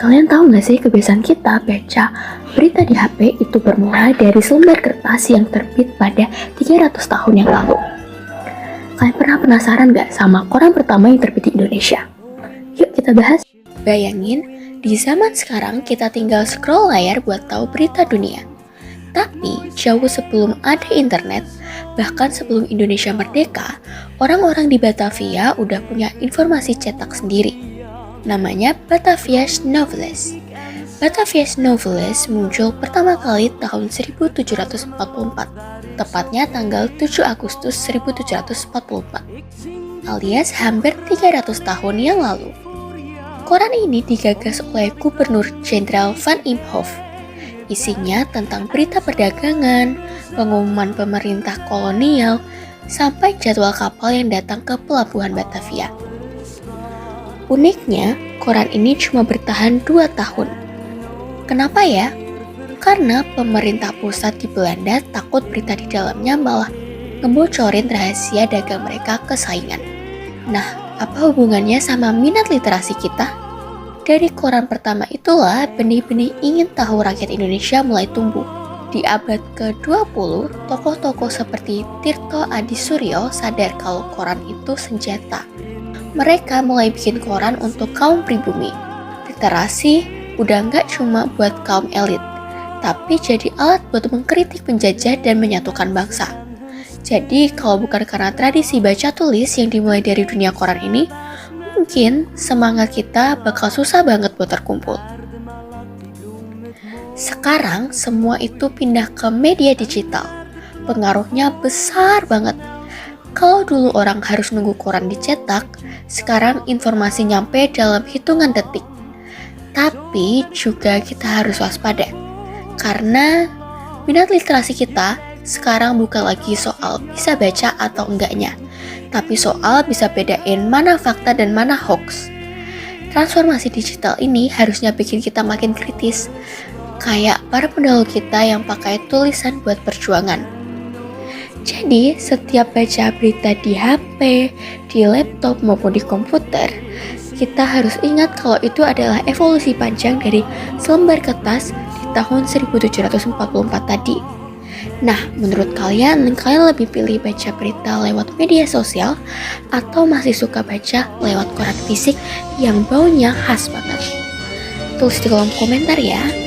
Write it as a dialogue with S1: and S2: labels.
S1: Kalian tahu nggak sih kebiasaan kita baca berita di HP itu bermula dari selembar kertas yang terbit pada 300 tahun yang lalu. Kalian pernah penasaran nggak sama koran pertama yang terbit di Indonesia? Yuk kita bahas. Bayangin, di zaman sekarang kita tinggal scroll layar buat tahu berita dunia. Tapi jauh sebelum ada internet, bahkan sebelum Indonesia merdeka, orang-orang di Batavia udah punya informasi cetak sendiri. Namanya Batavia's Noveles. Batavia's Noveles muncul pertama kali tahun 1744, tepatnya tanggal 7 Agustus 1744, alias hampir 300 tahun yang lalu. Koran ini digagas oleh Gubernur Jenderal Van Imhoff. Isinya tentang berita perdagangan, pengumuman pemerintah kolonial, sampai jadwal kapal yang datang ke pelabuhan Batavia. Uniknya, koran ini cuma bertahan 2 tahun. Kenapa ya? Karena pemerintah pusat di Belanda takut berita di dalamnya malah ngebocorin rahasia dagang mereka ke saingan. Nah, apa hubungannya sama minat literasi kita? Dari koran pertama itulah benih-benih ingin tahu rakyat Indonesia mulai tumbuh. Di abad ke-20, tokoh-tokoh seperti Tirto Adisuryo sadar kalau koran itu senjata. Mereka mulai bikin koran untuk kaum pribumi. Literasi udah nggak cuma buat kaum elit, tapi jadi alat buat mengkritik penjajah dan menyatukan bangsa. Jadi kalau bukan karena tradisi baca tulis yang dimulai dari dunia koran ini, mungkin semangat kita bakal susah banget buat terkumpul. Sekarang semua itu pindah ke media digital. Pengaruhnya besar banget. Kalau dulu orang harus nunggu koran dicetak, sekarang informasi nyampe dalam hitungan detik. Tapi juga kita harus waspada, karena minat literasi kita sekarang bukan lagi soal bisa baca atau enggaknya, tapi soal bisa bedain mana fakta dan mana hoax. Transformasi digital ini harusnya bikin kita makin kritis, kayak para pendahulu kita yang pakai tulisan buat perjuangan. Jadi, setiap baca berita di HP, di laptop maupun di komputer, kita harus ingat kalau itu adalah evolusi panjang dari selembar kertas di tahun 1744 tadi. Nah, menurut kalian lebih pilih baca berita lewat media sosial atau masih suka baca lewat koran fisik yang baunya khas banget? Tulis di kolom komentar ya.